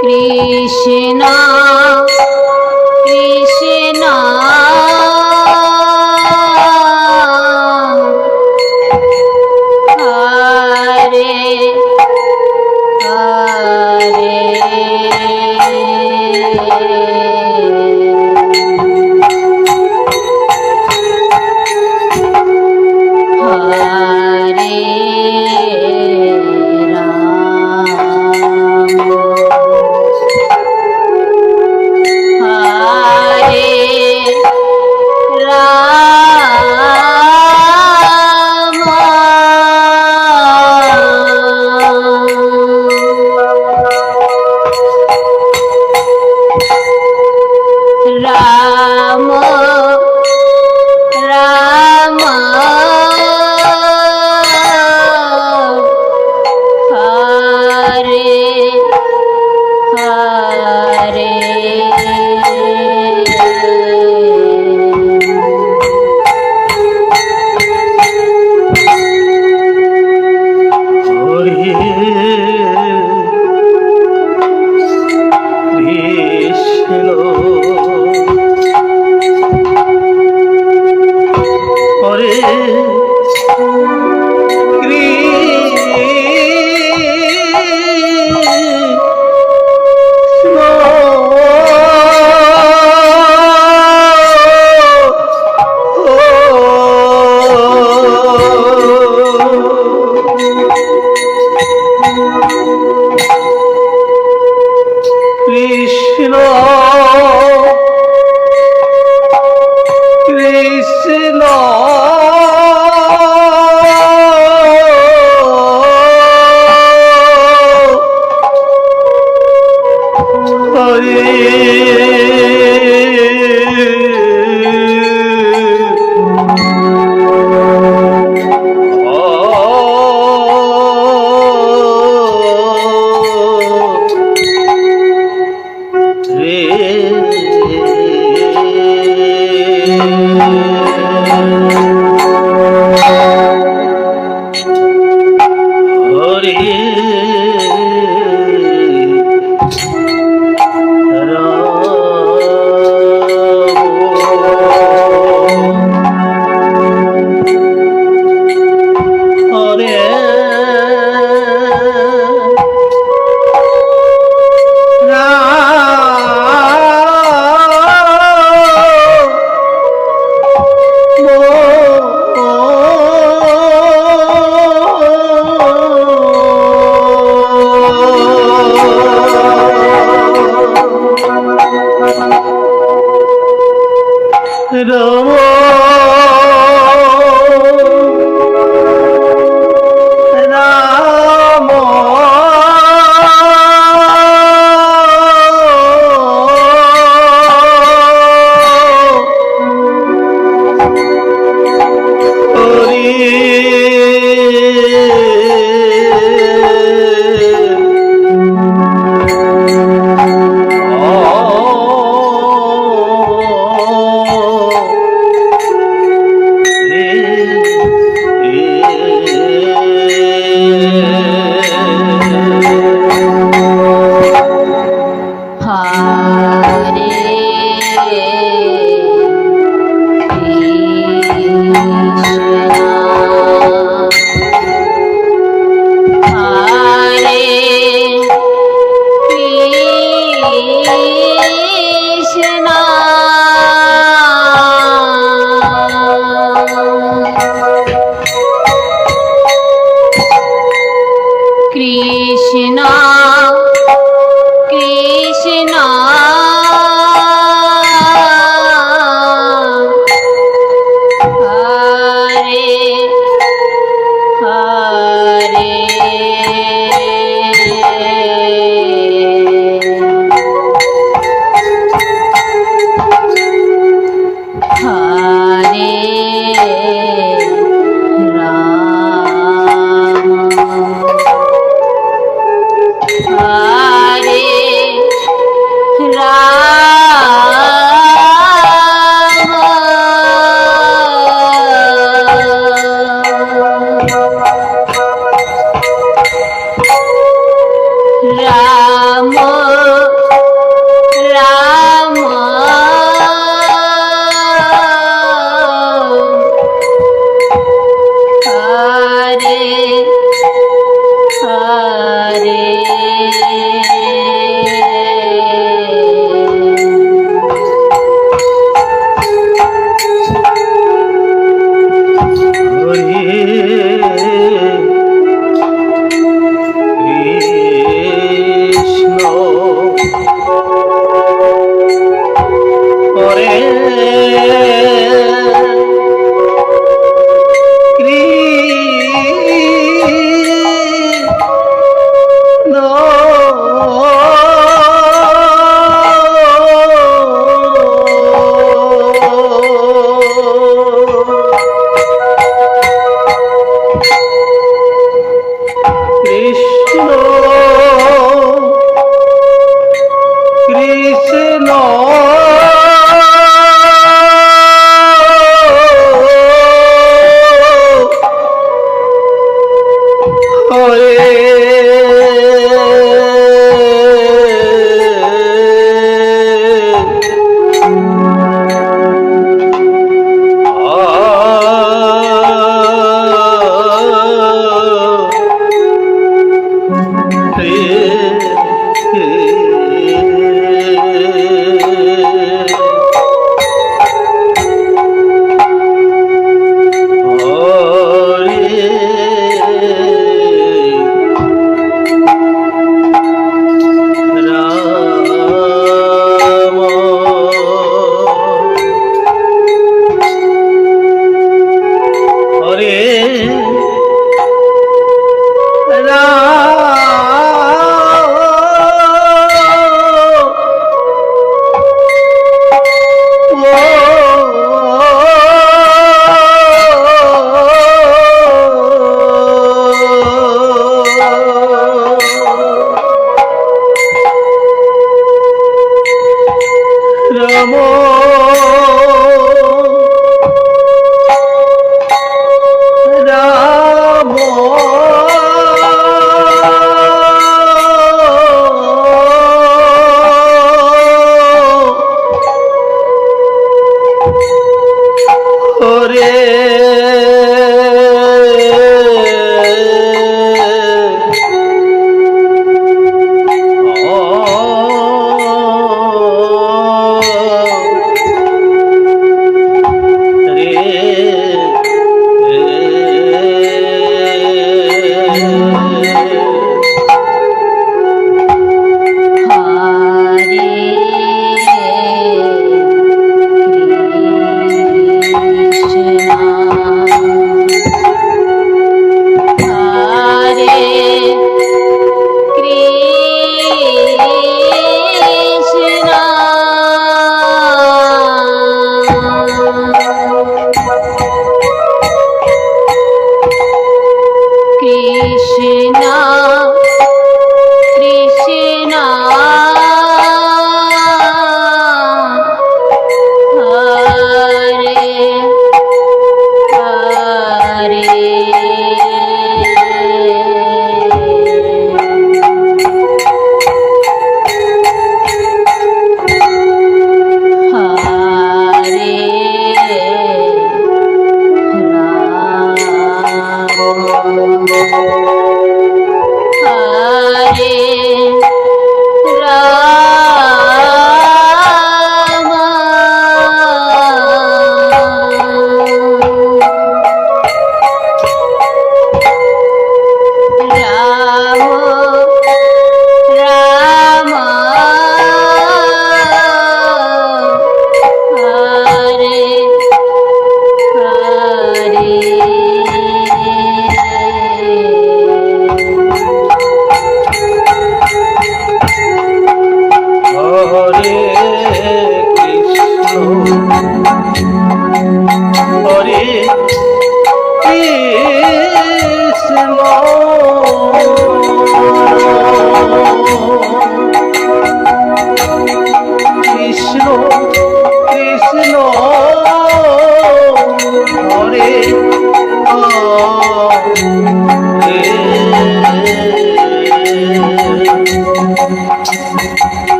কৃষ্ণ কৃষ্ণ হরে হরে রাম রাম হরে হরে কৃষ্ণ কৃষ্ণ হরে হরে রাম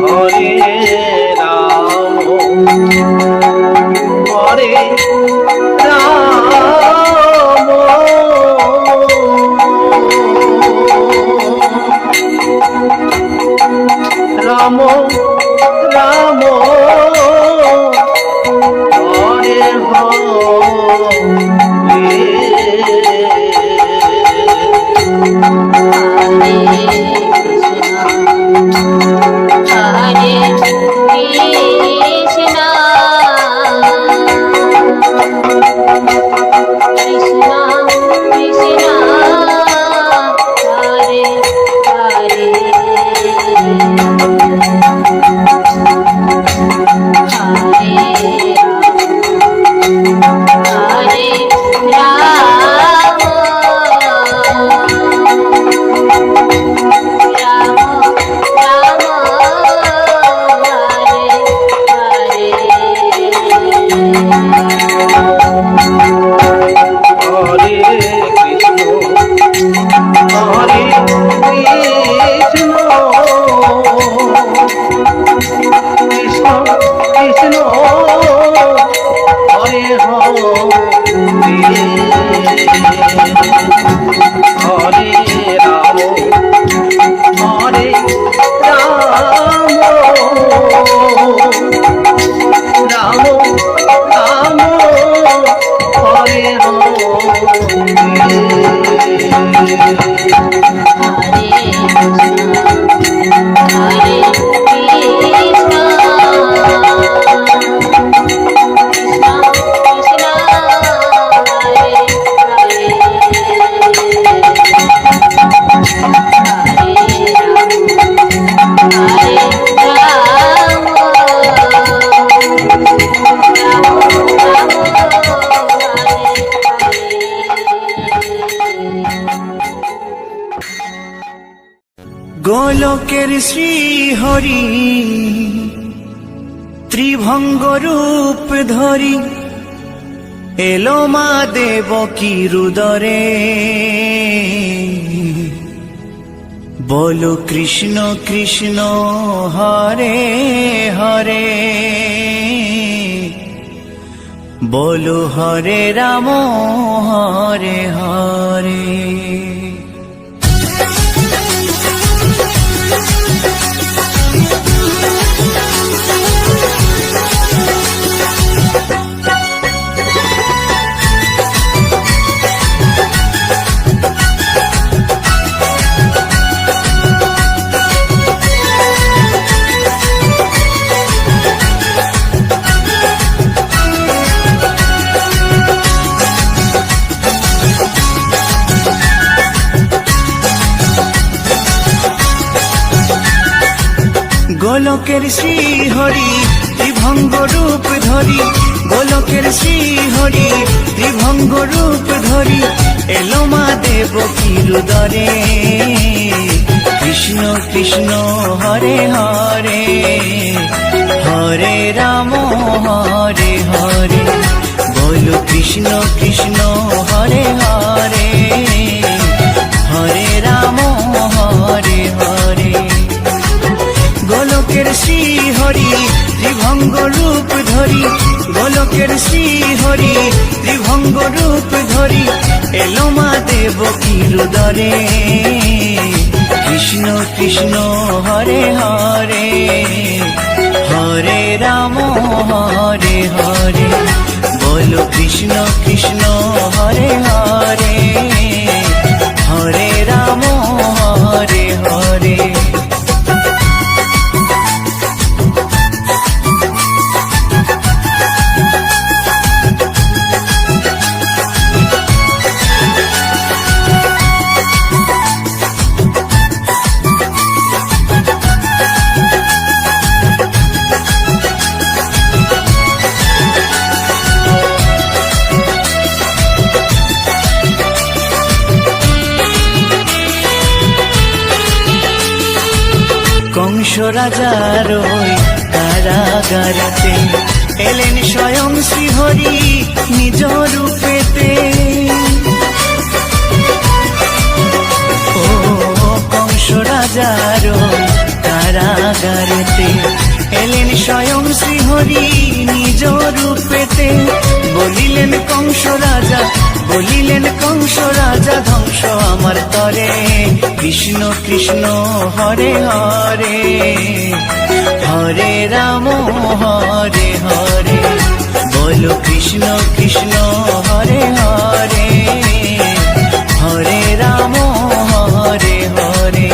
হরে রাম হরে রাম রাম হরে গোলকের শ্রী হরি ত্রিভঙ্গ রূপ ধরি এলো মা দেবকী রুদরে বলো কৃষ্ণ কৃষ্ণ হরে হরে বলো হরে রাম হরে হরে গোলকের শ্রী হরি ত্রিভঙ্গ রূপ ধরি গোলকের শ্রী হরি ত্রিভঙ্গ রূপ ধরি এলো মা দেবকী রুদরে কৃষ্ণ কৃষ্ণ হরে হরে হরে রাম হরে হরে বলো কৃষ্ণ কৃষ্ণ হরে হরে হরে রাম হরে হরে গোলকের শ্রী হরি ত্রিভঙ্গ রূপ ধরি গোলকের শ্রী হরি ত্রিভঙ্গ রূপ ধরি এলো মা দেবকী রুদরে কৃষ্ণ কৃষ্ণ হরে হরে হরে রাম হরে হরে বলো কৃষ্ণ কৃষ্ণ হরে হরে হরে রাম হরে হরে কংস রাজার ওই কারাগারেতে এলেন স্বয়ং শ্রীহরি নিজ রূপেতে ও কংস রাজার ওই কারাগারেতে এলেন স্বয়ং শ্রীহরি নিজ রূপেতে বলিলেন কংস রাজা ধ্বংস আমার তরে কৃষ্ণ কৃষ্ণ হরে হরে হরে রাম হরে হরে বলো কৃষ্ণ কৃষ্ণ হরে হরে হরে রাম হরে হরে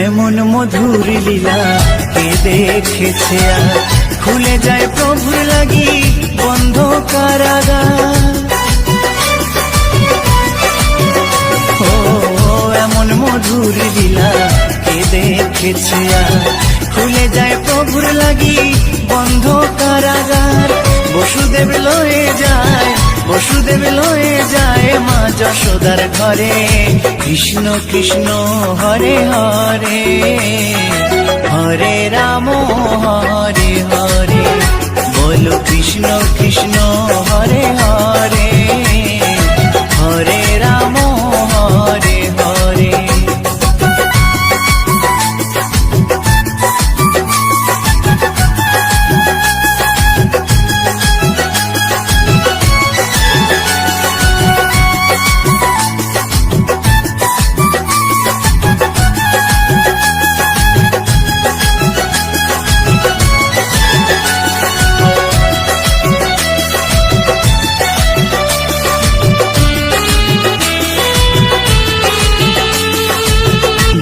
এমন মধুর লীলা কে দেখেছে আর খুলে যায় প্রভুর লাগি বন্ধ কারাগার ও এমন মধুর লীলা কে দেখেছে আর খুলে যায় প্রভুর লাগি বন্ধ কারাগার বসুদেব লয়ে যায় মা যশোদার ঘরে কৃষ্ণ কৃষ্ণ হরে হরে হরে রাম হরে হরে বলো কৃষ্ণ কৃষ্ণ হরে হরে হরে রাম হরে হরে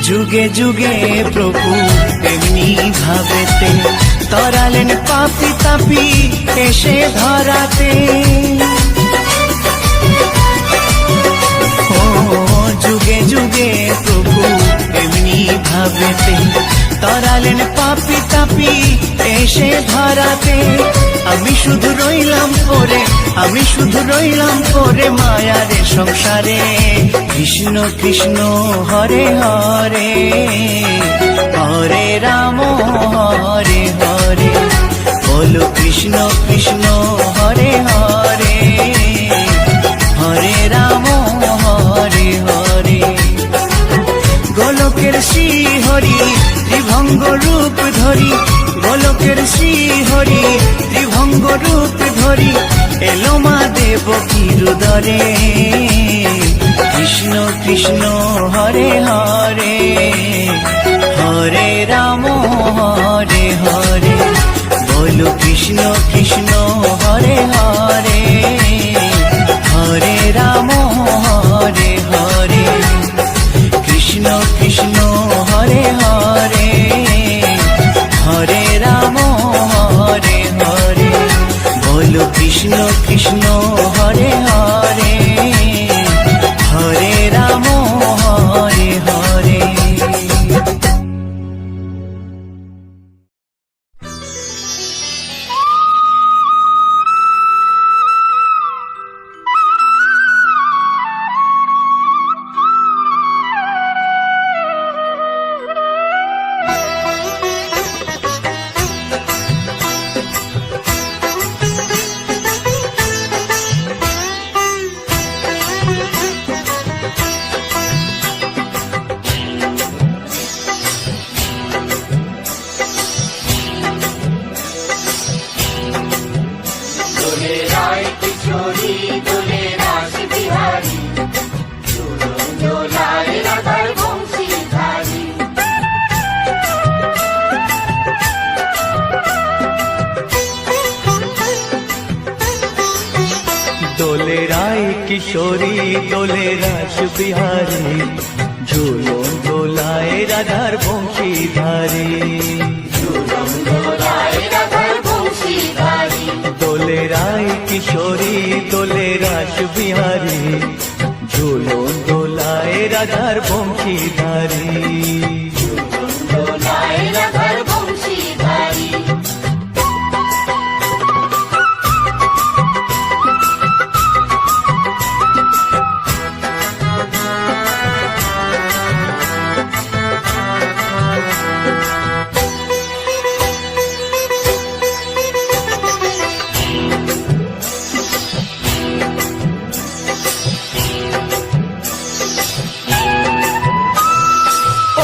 যুগে যুগে প্রভু এমনি ভাবেতে তরালেন পাপি তাপি এসে ধরাতে ও যুগে যুগে প্রভু এমনি ভাবেতে তরালেন পাপি তাপি এসে ধরাতে আমি শুধু রইলাম পরে মায়ারে সংসারে কৃষ্ণ কৃষ্ণ হরে হরে হরে রাম হরে হরে বলো কৃষ্ণ কৃষ্ণ হরে হরে হরে রাম হরে হরে গোলকের শ্রীহরি ত্রিভঙ্গ রূপ ধরি গোলকের শ্রীহরি ত্রিভঙ্গ রূপ ধরি এলো মা দেবকীর উদরে কৃষ্ণ কৃষ্ণ হরে হরে হরে রাম হরে হরে বলো কৃষ্ণ কৃষ্ণ হরে হরে হরে রাম হরে হরে কৃষ্ণ কৃষ্ণ হরে হরে হরে রাম হরে হরে বলো কৃষ্ণ কৃষ্ণ হরে হরে হরে রাম হরে হরে দোলে রায় কিশোরী দোলে রাস বিহারী ঝুলন দোলায় রাধার বংশীধারী দোলে রায় কিশোরী দোলে রাস বিহারী ঝুলন দোলায় রাধার বংশীধারী। দোলায় রাধার বংশীধারী।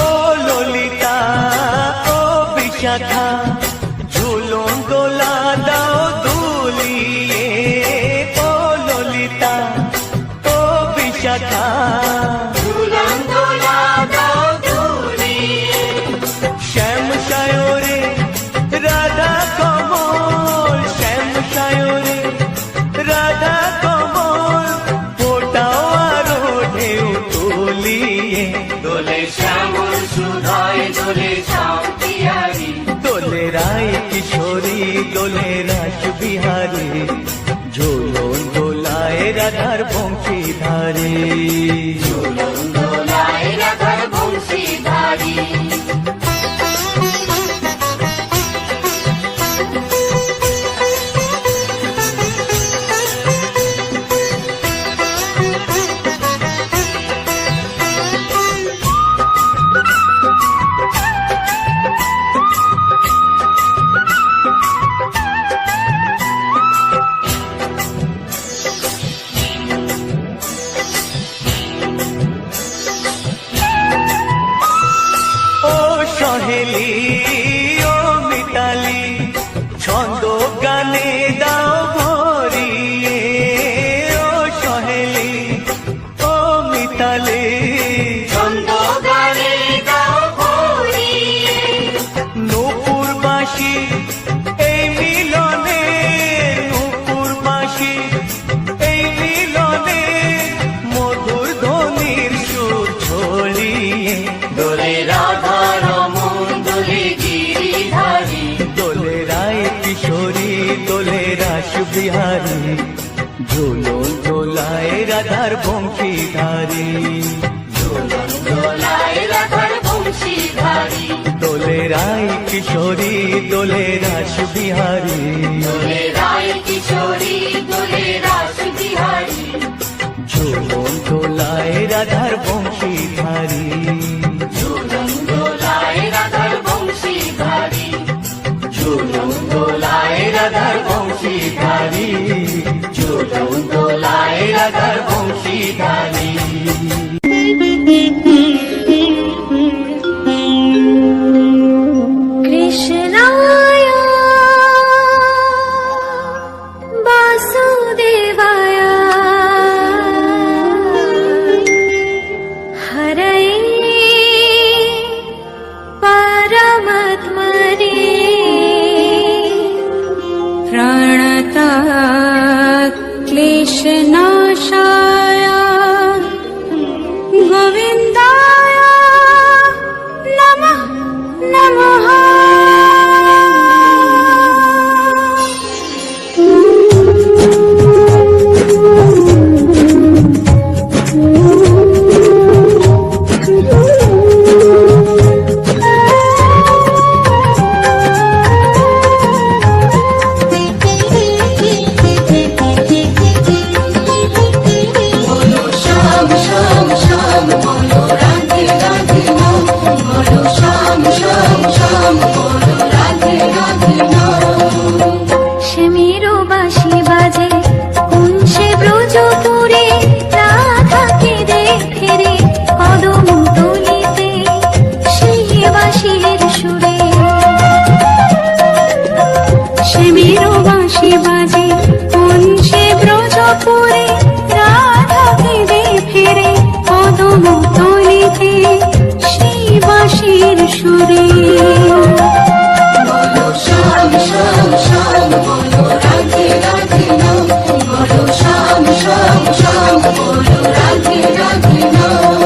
ও ললিতা ও বিশাখা ঝুলন দোলা দাও দুলিয়ে। ও ললিতা ও বিশাখা ঝুলন দোলা দাও দুলিয়ে। শ্যাম সায়রে রাধা কমল, শ্যাম সায়রে রাধা কমল, ফোটাও আরো ঢেউ তুলিয়ে। দোলে শ্যামল সুধায় দোলে শান্তিহারি। দোলে রায় কিশোরী দোলে রাস বিহারী, ঝোলন দোলায় রাধার বংশীধারী। ঝুলন দোলায় রাধার বংশীধারী। ও সহেলি ও মিতালি ছন্দ গানে দাও ভরিয়ে। ও সহেলি ও মিতালি ছন্দ গানে দাও ভরিয়ে। নূপুর বাঁশি এই মিলনে, নূপুর বাঁশি এই মিলনে, মধুর ধ্বনির সুর ছড়িয়ে। দোলে রাধা রমন দোলে গিরিধারী। দোলে রায় কিশোরী দোলে রাস বিহারী, ঝুলন দোলায় রাধার বংশীধারী। ঝুলন দোলায় রাধার বংশীধারী। দোলে রায় কিশোরী দোলে রাস বিহারী, দোলে রায় কিশোরী দোলে রাস বিহারী। ঝুলন দোলায় রাধার বংশীধারী। ঝুলন দোলায় রাধার বংশীধারী। ঝুলন দোলায় রাধার বংশীধারী, ঝুলন দোলায় রাধার বংশীধারী। কৃষ্ণায় বাসুদেবায় হরয়ে পরমাত্মনে প্রণতাৎ ক্লেশনাশায় গোবিন্দায় নমঃ নমঃ। শ্যামেরও বাঁশি বাজে কোন সে ব্রজপুরে, রাধাকে দেখে রে কদম তলিতে সেই বাঁশির সুরে। শ্যামেরও বাঁশি বাজে কোন সে ব্রজপুরে, রাধাকে দেখে রে কদম তলিতে সেই বাঁশির সুরে। শ্যাম শ্যাম শ্যাম বলো রাধে রাধে নাম, বলো শ্যাম শ্যাম শ্যাম বলো রাধে রাধে নাম।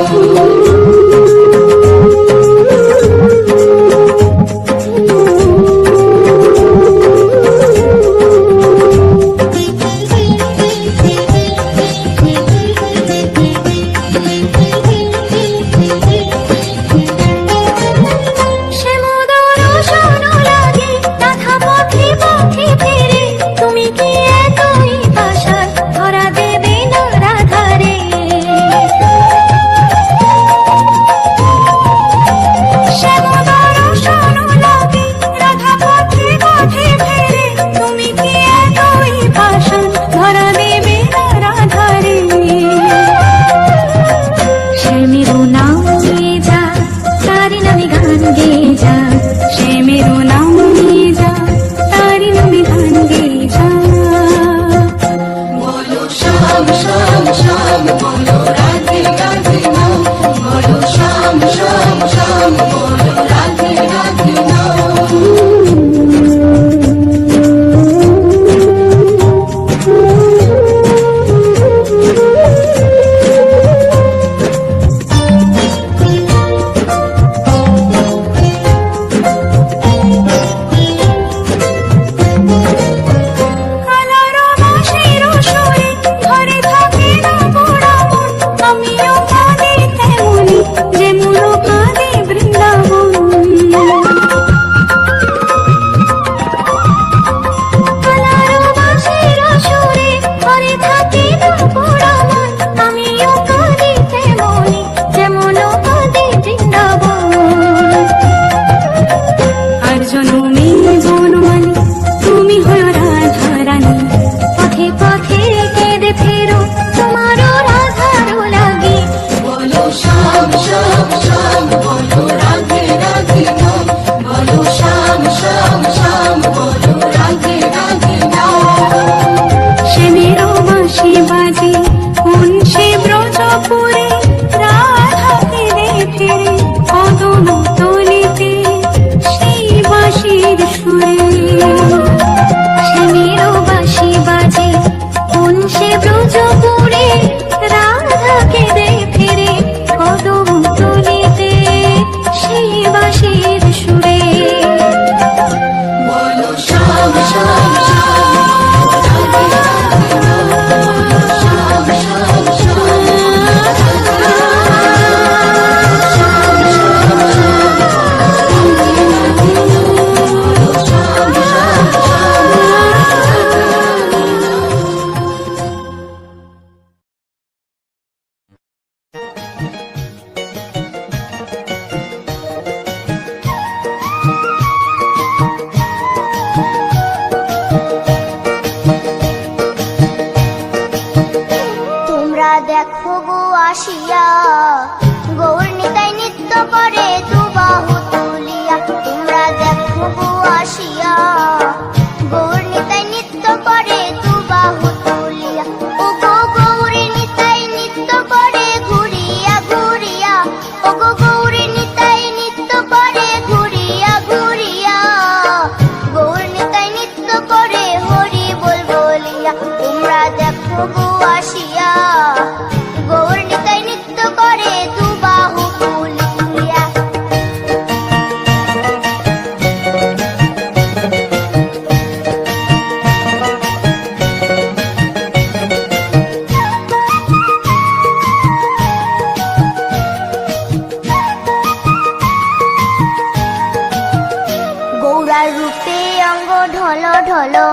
ঢলো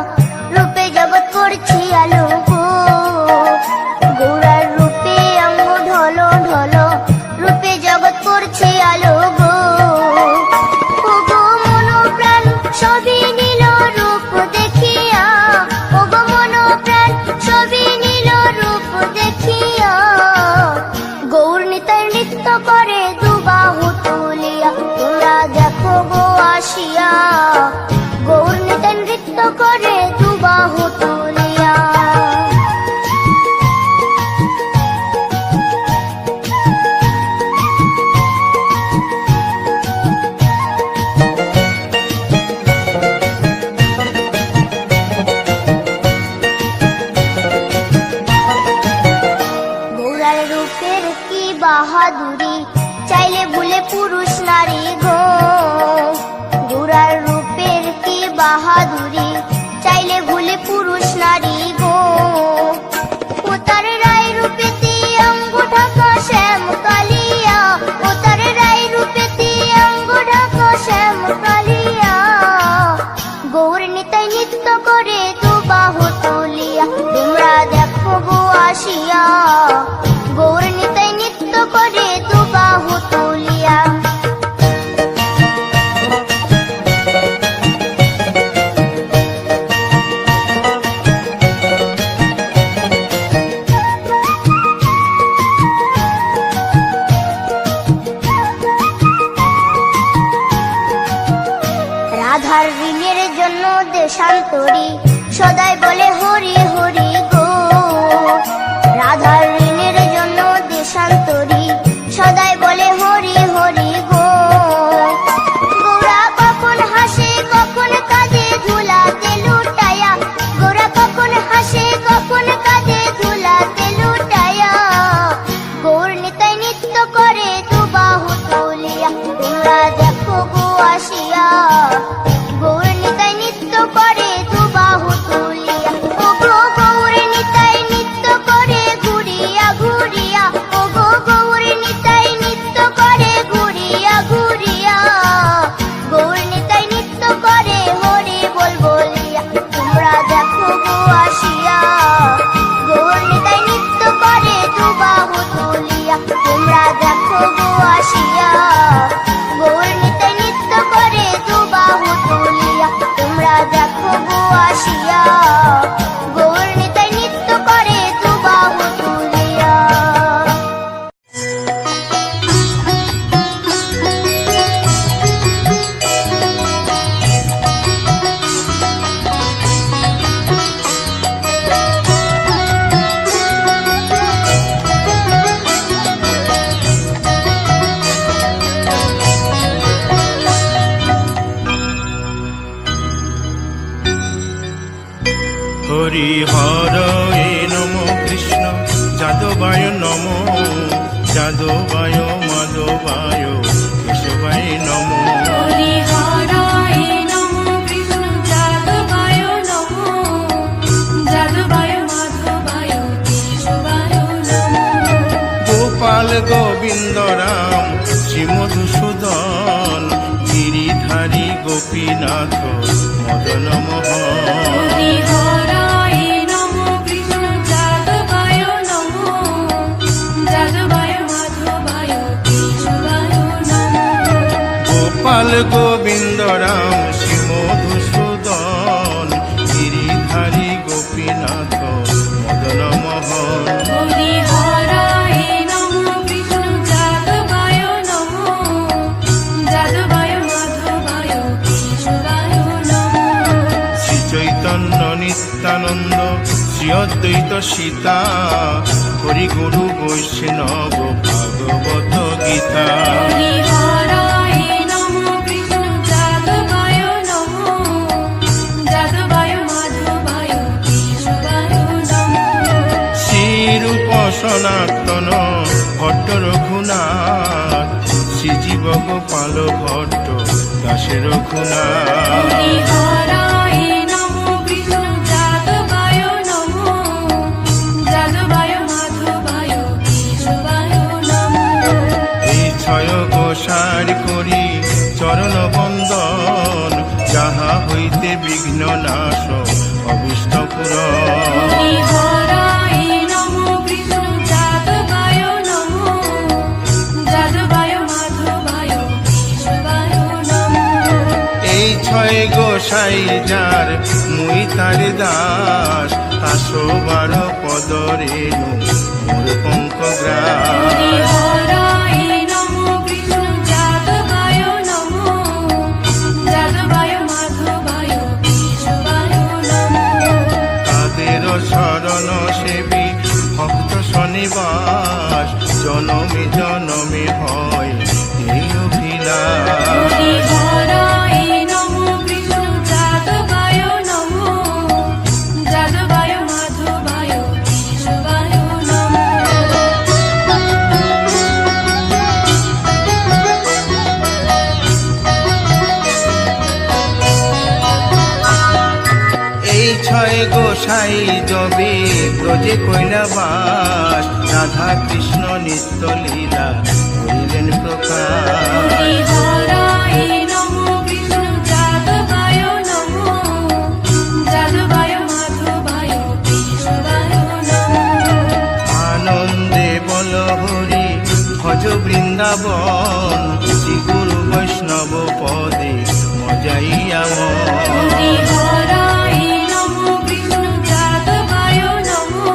রূপে জগৎ করছি আলো গো গৌরার রূপে অঙ্গ ঢলো ঢলো রূপে জগৎ করছি আলো গো ও গো মন প্রাণ সবই নীল রূপ দেখিয়া ও গো মন প্রাণ সবই নীল রূপ দেখিয়া গৌর নিতাই নৃত্য করে দুবাহু তুলিয়া তোমরা দেখো গো আসিয়া গৌর নিতাই নৃত্য করে দুবাহু তুলিয়া গৌরার রূপের কি বাহাদুরি চাইলে ভুলে পুরুষ নারী গো গৌরার রূপের কি বাহাদুরি চাইলে ভুলে পুরুষ নারী গো ও তার রায় রূপেতে অঙ্গ ঢাকা শ্যাম কালিয়া ও তার রায় রূপেতে অঙ্গ ঢাকা শ্যাম কালিয়া গৌর নিতাই নৃত্য করে দুবাহু তুলিয়া তোমরা দেখো গো আসিয়া গৌর নিতাই নৃত্য করে দুবাহু তুলিয়া রাধার ঋণের জন্য দেশান্তরী সদাই বলে হরি হরি গো রাধার ঋণের জন্য দেশান্তরী সদাই বলে হরি হরি গো গৌরা কখন হাসে কখন কাঁদে ধুলাতে লুটায়া গৌরা কখন হাসে কখন কাঁদে ধুলাতে লুটায়া গৌর নিতাই নৃত্য করে দুবাহু তুলিয়া তোমরা দেখো গো আসিয়া গৌর নিতাই নৃত্য করে দুবাহু তুলিয়া ও গো গৌর নিতাই নৃত্য করে ঘুরিয়া ঘুরিয়া ও গো গৌর নিতাই নৃত্য করে ঘুরিয়া ঘুরিয়া গৌর নিতাই নৃত্য করে হরি বল বলিয়া তোমরা দেখো গো আসিয়া গৌর নিতাই নৃত্য করে দুবাহু তুলিয়া তোমরা দেখো গো আসিয়া গৌর নিতাই নৃত্য করে দুবাহু তুলিয়া তোমরা দেখো গো আসিয়া গৌর নিতাই নৃত্য করে দুবাহু তুলিয়া হরি হর এ নম কৃষ্ণ যাদবায় নম যাদবায় মাধবায় কেশবায় নম হরি হরায় নমো কৃষ্ণ যাদবায় নমো যাদবায় মাধবায় কেশবায় নমো গোপাল গোবিন্দ রাম শ্রী মধুসূদন গিরিধারী গোপীনাথ মদন মোহন হরি হরায় নমো কৃষ্ণ যাদবায় নমো যাদবায় মাধবায় কেশবায় নমো গোপাল গোবিন্দ রাম শ্রী মধুসূদন গিরিধারী গোপীনাথ মদন মোহন হরি হরায় নমো কৃষ্ণ যাদবায় নমো যাদবায় মাধবায় কেশবায় নমো শ্রী চৈতন্য নিত্যানন্দ শ্রী অদ্বৈত সীতা হরি গুরু বৈষ্ণব ভাগবত গীতা হরি হরায় নমো কৃষ্ণ যাদবায় নমো যাদবায় মাধবায় কেশবায় নমো শ্রীরূপ সনাতন ভট্ট রঘুনাথ শ্রীজীব গোপাল ভট্ট দাসে রঘুনাথ হরি হরায় নমো কৃষ্ণ যাদবায় নমো যাদবায় মাধবায় কেশবায় নমো এই ছয় গোসার করি চরণ বন্দন তাহা হইতে বিঘ্ন নাশ অভিষ্ট পুর হরি হরায় নমো কৃষ্ণ যাদবায় নমো যাদবায় মাধবায় কেশবায় নমো এই ছয় গোসাই যার মুই তার দাস 112 পদ রেণু মোর পঙ্কগ্রাস হরি হরায় নমো কৃষ্ণ যাদবায় নমো যাদবায় মাধবায় কেশবায় নমো তাদের শরণ সেবী ভক্ত শনিবাস জনমে জনমে হয় এই অভিলাষ হরি হরায় নমো কৃষ্ণ যাদবায় নমো যাদবায় মাধবায় কেশবায় নমো এই ছয় গোসাই যবে ব্রজে কৈলাবাস রাধা কৃষ্ণ নিত্য লীলা করিলেন প্রকাশ হরি হরায় নমো কৃষ্ণ যাদবায় নমো যাদবায় মাধবায় কেশবায় নমো আনন্দে বল হরি ভজ বৃন্দাবন শ্রী গুরু বৈষ্ণব পদে মজাইয়া হরি হরায় নমো কৃষ্ণ যাদবায় নমো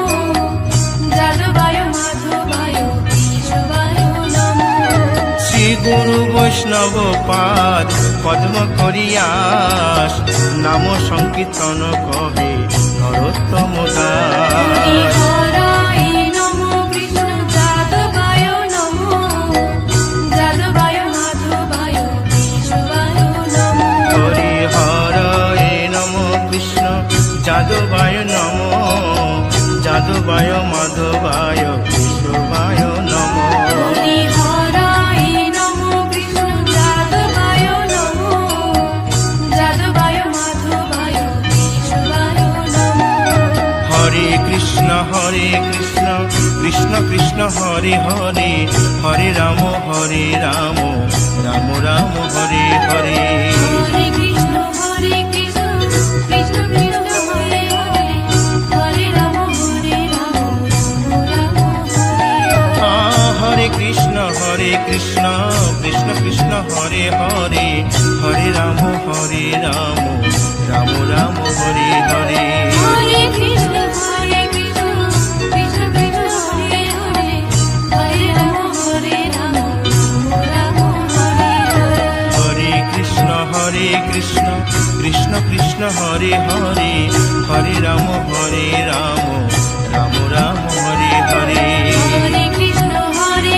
যাদবায় মাধবায় কেশবায় নমো শ্রী গুরু বৈষ্ণব পাদ পদ্ম করিয়াস নাম সংকীর্তন কহে নরোত্তম হরি দাস হরায় নমো কৃষ্ণ যাদবায় নমো যাদবায় মাধবায় কেশবায় নমো হরি হরয়ে নম কৃষ্ণ যাদবায় নম যাদবায় মাধবায় কেশবায় নম হরি হরায় নমো কৃষ্ণ যাদবায় নমো যাদবায় মাধবায় কেশবায় নমো হরে কৃষ্ণ কৃষ্ণ কৃষ্ণ হরে হরে হরে রাম রাম রাম হরে হরে হরে কৃষ্ণ কৃষ্ণ কৃষ্ণ হরে হরে হরে রাম রাম রাম হরে হরে হরে কৃষ্ণ কৃষ্ণ কৃষ্ণ হরে হরে হরে রাম রাম রাম হরে হরে হরে কৃষ্ণ কৃষ্ণ কৃষ্ণ হরে হরে হরে রাম রাম হরে হরে হরে কৃষ্ণ কৃষ্ণ কৃষ্ণ হরে হরে হরে রাম রাম রাম হরে হরে হরে কৃষ্ণ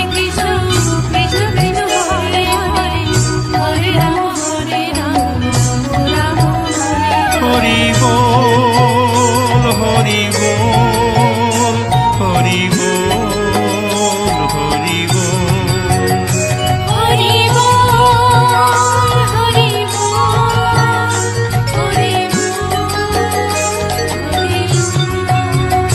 কৃষ্ণ কৃষ্ণ হরে হরে হরে রাম রাম হরে হরে হরি বল হরি বল হরি বল হরি বল হরি বল হরি বল হরি বল হরি বল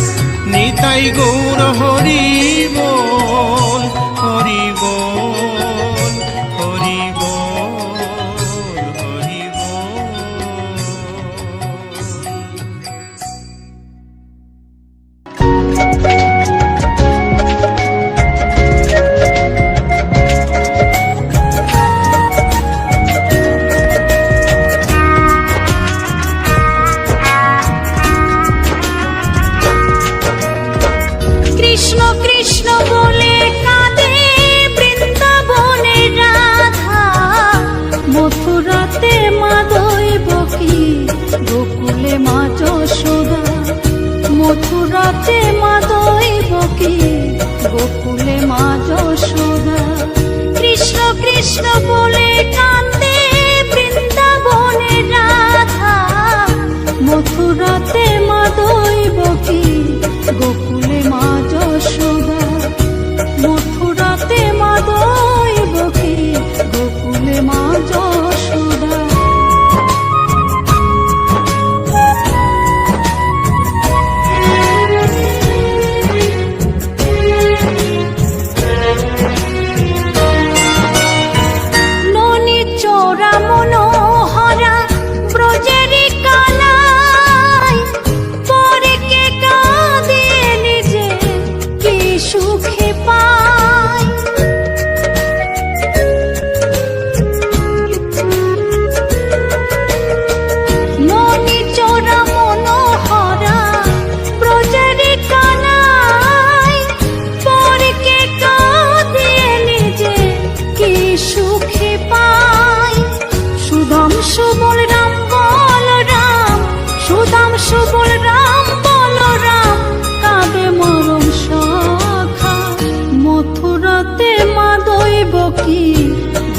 কি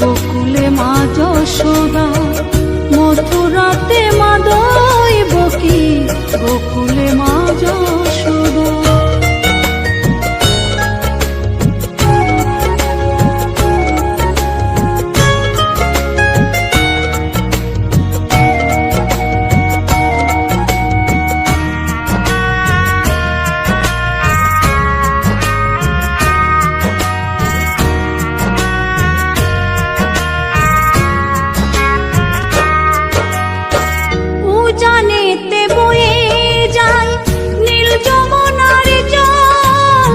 গোকুলে মা যশোদা, মথুরাতে মা দইব কি গোকুলে মা যশোদা। উজানেতে বয়ে যায় নীল যমুনার জল,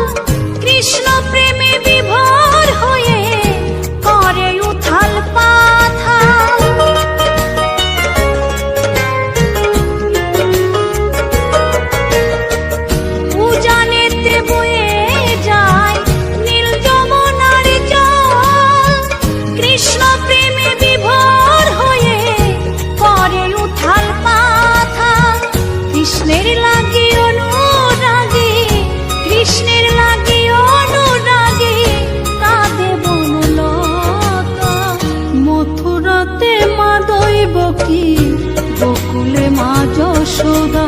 কৃষ্ণ প্রেমে বিভোর হয়ে করে উথাল পাথাল। উজানেতে বয়ে যায় নীল যমুনার জল, কৃষ্ণ প্রেমে বিভোর হয়ে করে উথাল পাথাল। কৃষ্ণের লাগি অনুরাগী, কৃষ্ণের লাগি অনুরাগী কাঁদে বনলতা। মথুরাতে মা দইব কি গোকুলে মা যশোদা,